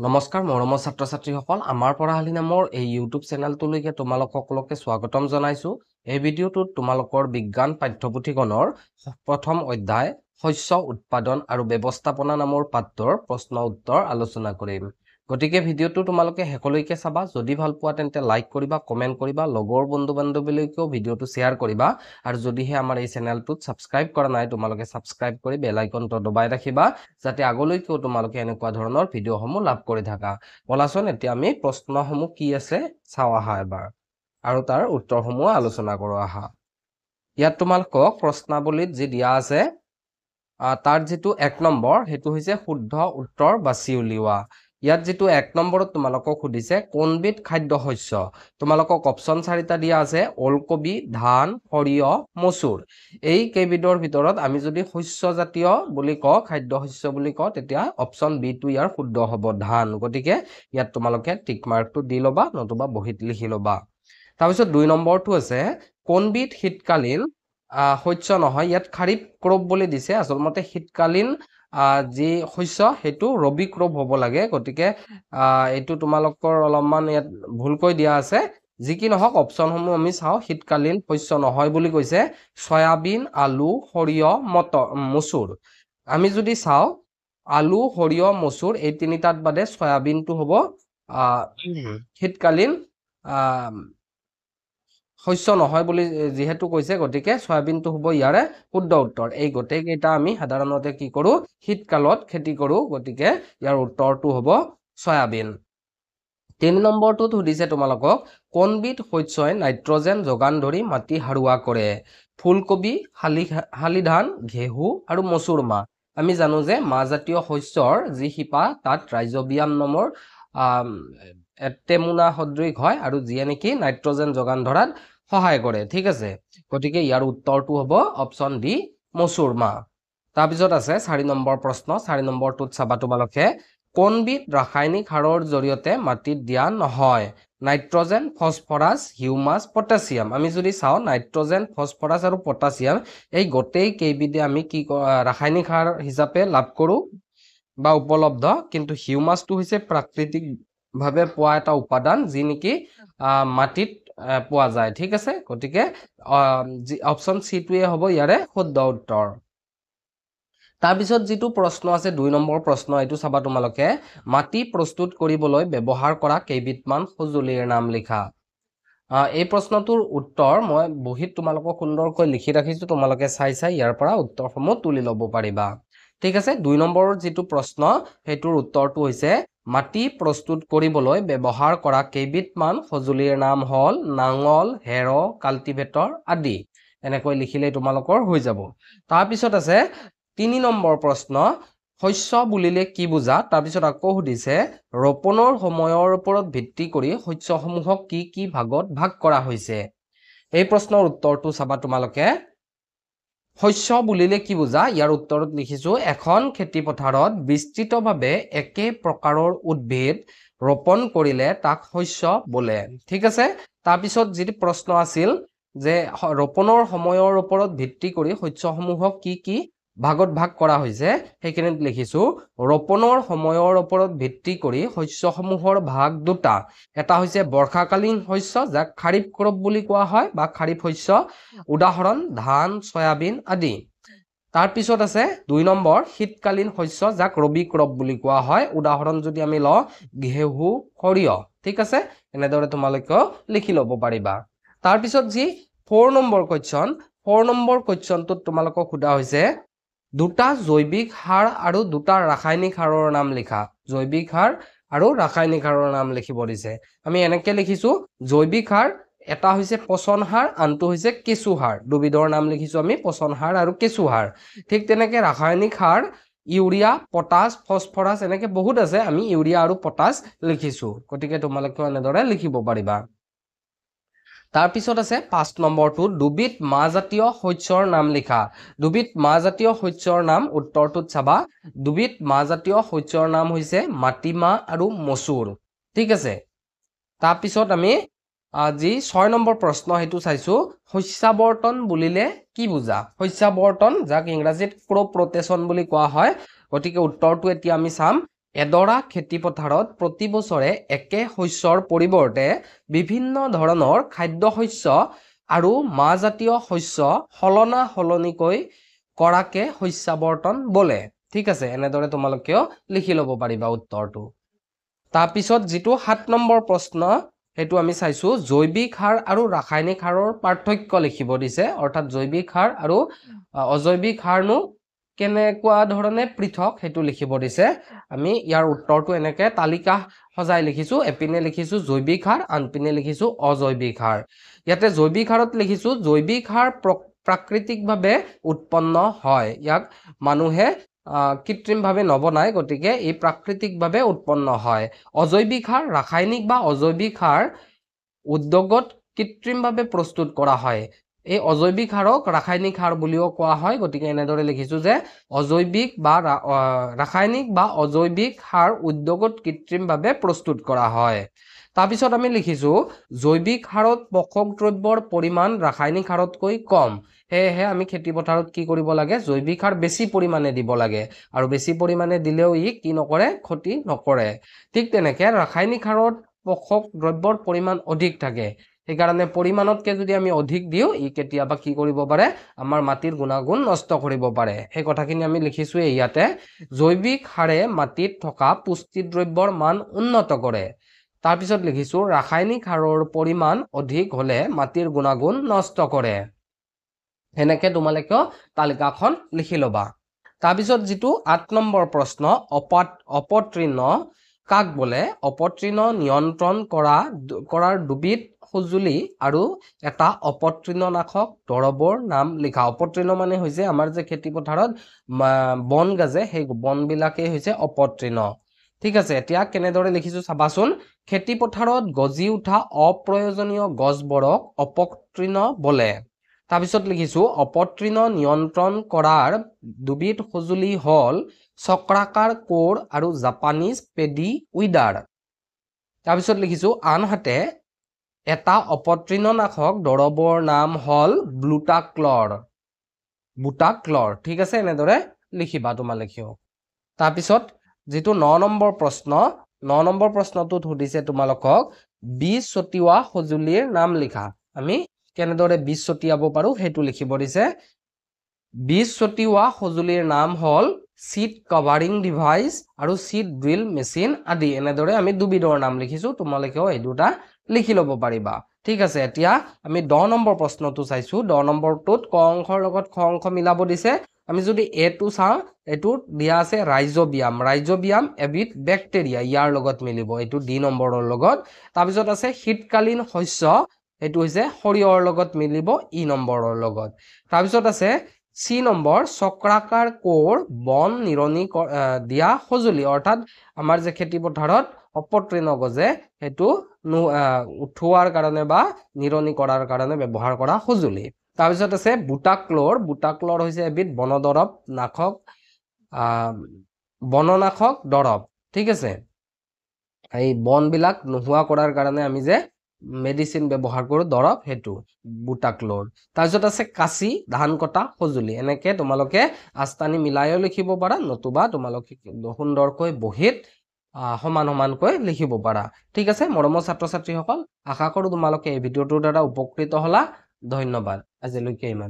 নমস্কাৰ মৰমৰ ছাত্ৰ ছাত্ৰীসকল আমাৰ পঢ়াশালি নামৰ এই ইউটিউব চেনেলটোলৈকে তোমালোক সকলোকে স্বাগতম জনাইছো। এই ভিডিঅ'টোত তোমালোকৰ বিজ্ঞান পাঠ্যপুথিখনৰ প্ৰথম অধ্যায় শস্য উৎপাদন আৰু ব্যৱস্থাপনা নামৰ পাঠটোৰ প্ৰশ্ন উত্তৰ আলোচনা কৰিম। গতিকে ভিডিঅ'টো তোমালোকে শেষলৈকে চাবা। যদি ভাল পোৱা তেন্তে লাইক কৰিবা, কমেন্ট কৰিবা, লগৰ বন্ধু বান্ধৱীলৈকেও ভিডিঅ'টো শ্বেয়াৰ কৰিবা আৰু যদিহে আমাৰ এই চেনেলটোত ছাবস্ক্ৰাইব কৰা নাই তোমালোকে ছাবস্ক্ৰাইব কৰি বেল আইকনটো দবাই ৰাখিবা যাতে আগলৈকেও তোমালোকে এনেকুৱা ধৰণৰ ভিডিঅ'সমূহ লাভ কৰি থাকা। বলাচোন এতিয়া আমি প্ৰশ্নসমূহ কি আছে চাও আহা এবাৰ আৰু তাৰ উত্তৰসমূহ আলোচনা কৰো আহা। ইয়াত তোমালোকক প্ৰশ্নাৱলীত যি দিয়া আছে তাৰ যেটো 1 নম্বৰ হেতু হৈছে শুদ্ধ উত্তৰ বাছি উলিওৱা। ইয়াত যেটো 1 নম্বৰত তোমালোকক সুধিছে কোনবিধ খাদ্য শস্য। তোমালোকক অপচন 4টা দিয়া আছে ওলকবি, ধান, সৰিয়হ, মচুৰ। এই কেইবিধৰ ভিতৰত আমি যদি শস্য জাতীয় বুলি কওঁ, খাদ্য শস্য বুলি কওঁ, তেতিয়া অপচন বি টো ইয়াৰ শুদ্ধ হ'ব ধান। গতিকে ইয়াত তোমালোকে টিক মাৰ্কটো দি লবা নতুবা বহিত লিখি লবা। তাৰপিছত 2 নম্বৰটো আছে কোনবিধ শীতকালীন শস্য নহয়। ইয়াত খাৰিফ ক্ৰপ বুলি দিছে, আচলতে শীতকালীন যি শস্য হেতু ৰবি ক্ৰপ হ'ব লাগে। গতিকে এইটো তোমালোকৰ অলপমান ইয়াত ভুলকৈ দিয়া আছে। যি কি নহওক অপচনসমূহ আমি চাও। শীতকালীন শস্য নহয় বুলি কৈছে সয়াবিন, আলু, সৰিয়হ, মচুৰ। আমি যদি চাও আলু, সৰিয়হ, মচুৰ এই তিনিটাত বাদে সয়াবিনটো হ'ব শীতকালীন শস্য নহয় বুলি যেহেতু কৈছে, গতিকে সয়াবিনটো হ'ব ইয়াৰে শুদ্ধ উত্তৰ। এই গোটেই কেইটা আমি সাধাৰণতে কি কৰো শীতকালত খেতি কৰো, গতিকে ইয়াৰ উত্তৰটো হ'ব সয়াবিন। 3 নম্বৰটোত সুধিছে তোমালোকক কোনবিধ শস্যই নাইট্ৰজেন যোগান ধৰি মাটি হাৰুৱা কৰে। ফুলকবি, শালি ধান, ঘেহু আৰু মচুৰ মাহ। আমি জানো যে মাহজাতীয় শস্যৰ যি শিপা তাত ৰাইজোবিয়াম নামৰ টেমুনা সদৃশ হয় আৰু যিয়ে নেকি নাইট্ৰজেন যোগান ধৰাত সহায় কৰে। ঠিক আছে, গতিকে ইয়াৰ উত্তৰটো হ'ব অপচন ডি মচুৰ মাহ। তাৰপিছত আছে 4 নম্বৰ প্ৰশ্ন। 4 নম্বৰটোত চাবা তোমালোকে কোনবিধ ৰাসায়নিক সাৰৰ জৰিয়তে মাটিত দিয়া নহয়। Nitrogen, phosphorus, humus, potassium. আমি যদি চাও নাইট্ৰজেন, ফসফৰাছ আৰু পটাছিয়াম এই গোটেই কেইবিধে আমি কি ৰাসায়নিক সাৰ হিচাপে লাভ কৰো বা উপলব্ধ, কিন্তু হিউমাছটো হৈছে প্ৰাকৃতিক ভাৱে পোৱা এটা উপাদান যি নেকি মাটিত পোৱা যায়। ঠিক আছে, গতিকে অপচন সি টোৱে হ'ব ইয়াৰে শুদ্ধ উত্তৰ। তাৰপিছত যিটো প্ৰশ্ন আছে 2 নম্বৰ প্ৰশ্ন, এইটো চাবা তোমালোকে মাটি প্ৰস্তুত কৰিবলৈ ব্যৱহাৰ কৰা কেইবিধমান সঁজুলিৰ নাম লিখা। এই প্ৰশ্নটোৰ উত্তৰ মই বহিত তোমালোকক সুন্দৰকৈ লিখি ৰাখিছো, তোমালোকে চাই ইয়াৰ পৰা উত্তৰসমূহ তুলি ল'ব পাৰিবা। ঠিক আছে, 2 নম্বৰৰ যিটো প্ৰশ্ন হেতুৰ উত্তৰটো হৈছে মাটি প্ৰস্তুত কৰিবলৈ ব্যৱহাৰ কৰা কেইবিধমান সঁজুলিৰ নাম হ'ল নাঙল, হেৰ, কাল্টিভেটৰ আদি। এনেকৈ লিখিলে তোমালোকৰ হৈ যাব। তাৰপিছত আছে 3 নম্বৰ প্ৰশ্ন শস্য বুলিলে কি বুজা। তাৰপিছত আকৌ সুধিছে ৰোপণৰ সময়ৰ ওপৰত ভিত্তি কৰি শস্যসমূহক কি কি ভাগত ভাগ কৰা হৈছে। এই প্ৰশ্নৰ উত্তৰটো চাবা তোমালোকে শস্য বুলিলে কি বুজা। ইয়াৰ উত্তৰত লিখিছো এখন খেতি পথাৰত বিস্তৃতভাৱে একে প্ৰকাৰৰ উদ্ভিদ ৰোপণ কৰিলে তাক শস্য বোলে। ঠিক আছে, তাৰপিছত যিটো প্ৰশ্ন আছিল যে ৰোপণৰ সময়ৰ ওপৰত ভিত্তি কৰি শস্যসমূহক কি কি ভাগত ভাগ কৰা হৈছে, সেইখিনিত লিখিছো ৰোপণৰ সময়ৰ ওপৰত ভিত্তি কৰি শস্যসমূহৰ ভাগ দুটা। এটা হৈছে বৰ্ষাকালীন শস্য যাক খাৰিফ ক্ৰপ বুলি কোৱা হয় বা খাৰিফ শস্য, উদাহৰণ ধান, সয়াবিন আদি। তাৰপিছত আছে 2 নম্বৰ শীতকালীন শস্য যাক ৰবি ক্ৰপ বুলি কোৱা হয়, উদাহৰণ যদি আমি লওঁ ঘেহু, সৰিয়হ। ঠিক আছে, এনেদৰে তোমালোকে লিখি ল'ব পাৰিবা। তাৰপিছত যি 4 নম্বৰ কোৱেশ্চন, 4 নম্বৰ কোৱেশ্চনটোত তোমালোকক সোধা হৈছে দুটা জৈৱিক সাৰ আৰু দুটা ৰাসায়নিক সাৰৰ নাম লিখা। জৈৱিক সাৰ আৰু ৰাসায়নিক সাৰৰ নাম লিখিব দিছে। আমি এনেকে লিখিছো জৈৱিক সাৰ এটা হৈছে পচন সাৰ, আনটো হৈছে কেঁচু সাৰ। দুবিধৰ নাম লিখিছো আমি পচন সাৰ আৰু কেঁচু সাৰ। ঠিক তেনেকে ৰাসায়নিক সাৰ ইউৰিয়া, পটাছ, ফসফৰাছ এনেকে বহুত আছে, আমি ইউৰিয়া আৰু পটাছ লিখিছো। গতিকে তোমালোকে এনেদৰে লিখিব পাৰিবা। তাৰপিছত আছে 5 নম্বৰটো দুবিধ মাহজাতীয় শস্যৰ নাম লিখা। দুবিধ মাহজাতীয় শস্যৰ নাম উত্তৰটোত চাবা দুবিধ মাহজাতীয় শস্যৰ নাম হৈছে মাটিমাহ আৰু মচুৰ। ঠিক আছে, তাৰপিছত আমি যি 6 নম্বৰ প্ৰশ্ন হেতু চাইছো শস্যাৱৰ্তন বুলিলে কি বুজা। শস্যাৱৰ্তন যাক ইংৰাজীত ক্ৰপ ৰোটেশন বুলি কোৱা হয়। গতিকে উত্তৰটো এতিয়া আমি চাম এডৰা খেতি পথাৰত প্ৰতি বছৰে একে শস্যৰ পৰিৱৰ্তে বিভিন্ন ধৰণৰ খাদ্য শস্য আৰু মাহজাতীয় শস্য সলনিকৈ কৰাকে শস্যাৱৰ্তন বোলে ঠিক আছে এনেদৰে তোমালোকেও লিখি ল'ব পাৰিবা উত্তৰটো তাৰপিছত যিটো 7 নম্বৰ প্ৰশ্ন হেতু আমি চাইছো জৈৱিক সাৰ আৰু ৰাসায়নিক সাৰৰ পাৰ্থক্য লিখিব দিছে অৰ্থাৎ জৈৱিক সাৰ আৰু অজৈৱিক সাৰনো কেনেকুৱা ধৰণে পৃথক হেতু লিখিব দিছে আমি ইয়াৰ উত্তৰটো এনেকে তালিকা সজাই লিখিছো এপিনে লিখিছো জৈৱিক সাৰ আনপিনে লিখিছো অজৈৱিক সাৰ ইয়াতে জৈৱিক সাৰত লিখিছো জৈৱিক সাৰ প্ৰাকৃতিকভাৱে উৎপন্ন হয় ইয়াক মানুহে কৃত্ৰিমভাৱে নবনায় গতিকে এই প্ৰাকৃতিকভাৱে উৎপন্ন হয় অজৈৱিক সাৰ ৰাসায়নিক বা অজৈৱিক সাৰ উদ্যোগত কৃত্ৰিমভাৱে প্ৰস্তুত কৰা হয় এই অজৈৱিক সাৰক ৰাসায়নিক সাৰ বুলিও কোৱা হয় গতিকে এনেদৰে লিখিছো যে অজৈৱিক বা ৰাসায়নিক বা অজৈৱিক সাৰ উদ্যোগত কৃত্ৰিমভাৱে প্ৰস্তুত কৰা হয় তাৰপিছত আমি লিখিছো জৈৱিক সাৰত পোষক দ্ৰব্যৰ পৰিমাণ ৰাসায়নিক সাৰতকৈ কম হেহে আমি খেতি পথাৰত কি কৰিব লাগে জৈৱিক সাৰ বেছি পৰিমাণে দিব লাগে আৰু বেছি পৰিমাণে দিলেও ই কি নকৰে ক্ষতি নকৰে ঠিক তেনেকে ৰাসায়নিক সাৰত পোষক দ্ৰব্যৰ পৰিমাণ অধিক থাকে সেইকাৰণে পৰিমাণতকৈ যদি আমি অধিক দিও ই কেতিয়াবা কি কৰিব পাৰে আমাৰ মাটিৰ গুণাগুণ নষ্ট কৰিব পাৰে এই কথাখিনি আমি লিখিছো ইয়াতে জৈৱিক সাৰে মাটিত থকা পুষ্টি দ্ৰব্যৰ মান উন্নত কৰে তাৰপিছত লিখিছো ৰাসায়নিক সাৰৰ পৰিমাণ অধিক হলে মাটিৰ গুণাগুণ নষ্ট কৰে এনেকে তোমালোকে তালিকাখন লিখি লবা তাৰপিছত যিটো 8 নম্বৰ প্ৰশ্ন অপতৃণ কাক বোলে অপতৃণ নিয়ন্ত্ৰণ কৰাৰ দুবিধ সঁজুলি আৰু এটা অপতৃণনাশক দৰৱৰ নাম লিখা অপতৃণ মানে হৈছে আমাৰ যে খেতি পথাৰত বন গাজে সেই বনবিলাকেই হৈছে অপতৃণ ঠিক আছে এতিয়া কেনেদৰে লিখিছো চাবাচোন খেতি পথাৰত গজি উঠা অপ্ৰয়োজনীয় গছবোৰক অপতৃণ বোলে তাৰপিছত লিখিছো অপতৃণ নিয়ন্ত্ৰণ কৰাৰ দুবিধ সঁজুলি হল চক্ৰাকাৰ কোৰ আৰু জাপানীজ পেডি উইডাৰ তাৰপিছত লিখিছো আনহাতে এটা অপতৃণনাশক দৰৱৰ নাম হল বুটাক্লৰ ঠিক আছে এনেদৰে লিখিবা তোমালোকেও তাৰপিছত যিটো 9 নম্বৰ প্ৰশ্নটোত সুধিছে তোমালোকক বীজ ছটিওৱা সঁজুলিৰ নাম লিখা আমি কেনেদৰে বীজ ছটিয়াব পাৰো হেতু লিখিব দিছে বীজ ছটিওৱা সঁজুলিৰ নাম হল সিড কভাৰিং ডিভাইস আৰু সিড ড্ৰিল মেচিন আদি এনেদৰে আমি দুবিধৰ নাম লিখিছো তোমালোকেও এই দুটা লিখি ল'ব পাৰিবা ঠিক আছে এতিয়া আমি 10 নম্বৰ প্ৰশ্নটো চাইছো 10 নম্বৰটোত ক অংশৰ লগত খ অংশ মিলাব দিছে আমি যদি এটো চাও এটো দিয়া আছে ৰাইজোবিয়াম এবিধ ব্যাকটেৰিয়া ইয়াৰ লগত মিলিব এটো ডি নম্বৰৰ লগত তাৰপিছত আছে শীতকালীন শস্য এটো হৈছে সৰিয়হৰ লগত মিলিব ই নম্বৰৰ লগত তাৰপিছত আছে সি নম্বৰ চক্ৰাকাৰ কোৰ বন নিৰনি দিয়া সঁজুলি অৰ্থাৎ আমাৰ যে খেতি পথাৰত অপতৃণ গজে হেতু উঠোৱাৰ কাৰণে বা নিৰনি কৰাৰ কাৰণে ব্যৱহাৰ কৰা সঁজুলি তাৰপিছত আছে বুটাক্লৰ হৈছে এবিধ বননাশক দৰৱ ঠিক আছে এই বনবিলাক নোহোৱা কৰাৰ কাৰণে আমি যে মেডিসিন ব্যৱহাৰ কৰো দৰৱ হেতু বুটাক্লৰ তাৰপিছত আছে কাচি ধান কটা সঁজুলি এনেকে তোমালোকে আস্তানি মিলাইও লিখিব পাৰা নতুবা তোমালোকে সুন্দৰকৈ বহিত সমানকৈ লিখিব পাৰা ঠিক আছে মৰমৰ ছাত্ৰ ছাত্ৰীসকল আশা কৰো তোমালোকে এই ভিডিঅটোৰ দ্বাৰা উপকৃত হলা ধন্যবাদ আজিলৈকে ইমান